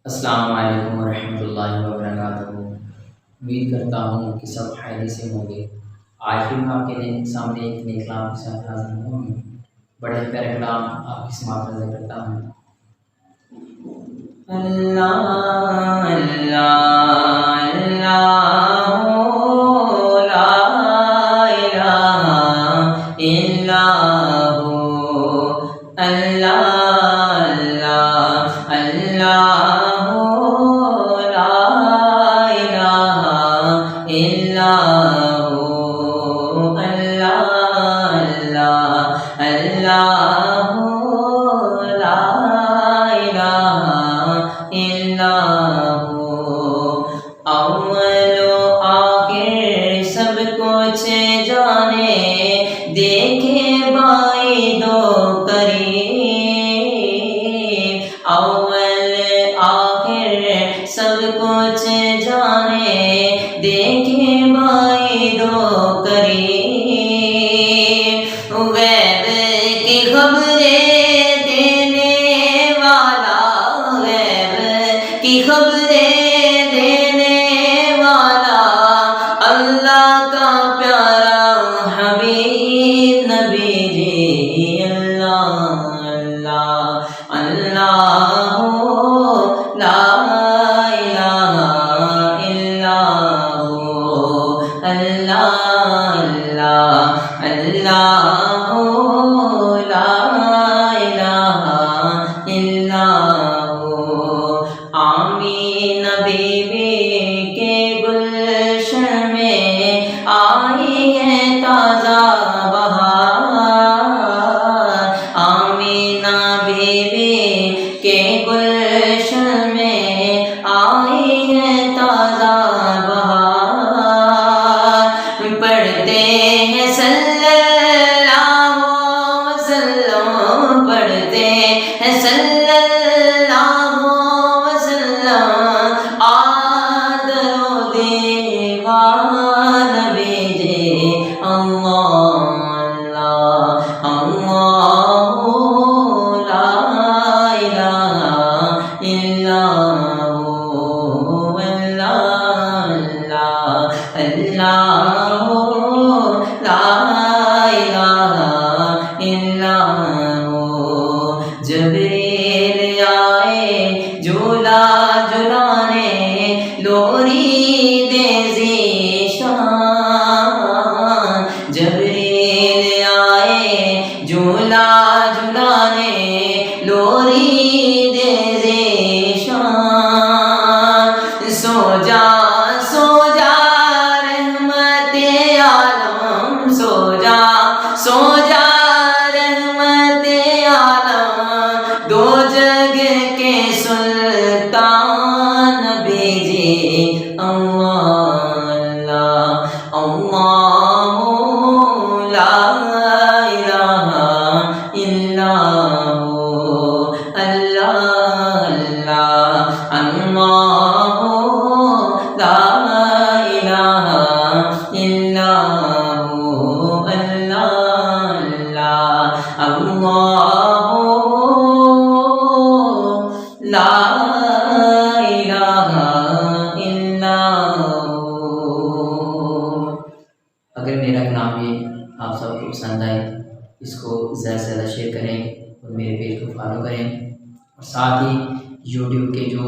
السلام علیکم ورحمۃ اللہ وبرکاتہ۔ امید کرتا ہوں کہ سب خیریت سے ہوں گے۔ آج بھی میں آپ کے سامنے ایک نئے کلام کے ساتھ حاضر ہوں۔ بڑے پیارے کلام آپ کی سماعت نظر کرتا ہوں۔ اللہ اللہ اللہ لا الہ الا ہو، اللہ اللہ اللہ اول و آخر سب کچھ جانے، دیکھے بعید و قریب۔ اول آخر سب کچھ جانے، دیکھے بعید و قریب۔ غیب کی خبریں دینے والا، غیب کی خبریں دینے والا، اللہ کا پیارا حبیب نبی جی۔ اللہ اللہ اللہ لا الہ الا ہو، اللہ اللہ اللہ لا الہ الا ہو۔ آمینہ بی بی کے گلشن میں آئی ہے تازہ بہار۔ آمینہ بی بی کے گلشن میں آئی ہے تازہ بہار۔ پڑھتے ہیں صلی اللہ وسلم، پڑھتے ہیں صلی اللہ وسلم، آدر و دیوان بھیجے اللہ اللہ اللہ لا الہ الا ہو، اللہ اللہ اللہ لا الہ الا ہو۔ جبریل آئے جھولا جھلانے، لوری دے ذیشان۔ جبریل آئے جھولا جھلانے، لوری دے ذیشان۔ سو جا سو جا رحمت عالم، سو جا سو جا رحمت عالم، دو جگ کے سلطان نبی جی۔ اللہ اللہ اللہ لا الہ الا ہو، اللہ اللہ اللہ لا الہ الا ہو، اللہ اللہ اللہ لا الہ الا ہو۔ اگر میرا کلام یہ آپ سب کو پسند آئے، اس کو زیادہ سے زیادہ شیئر کریں اور میرے پیج کو فالو کریں، اور ساتھ ہی یوٹیوب کے جو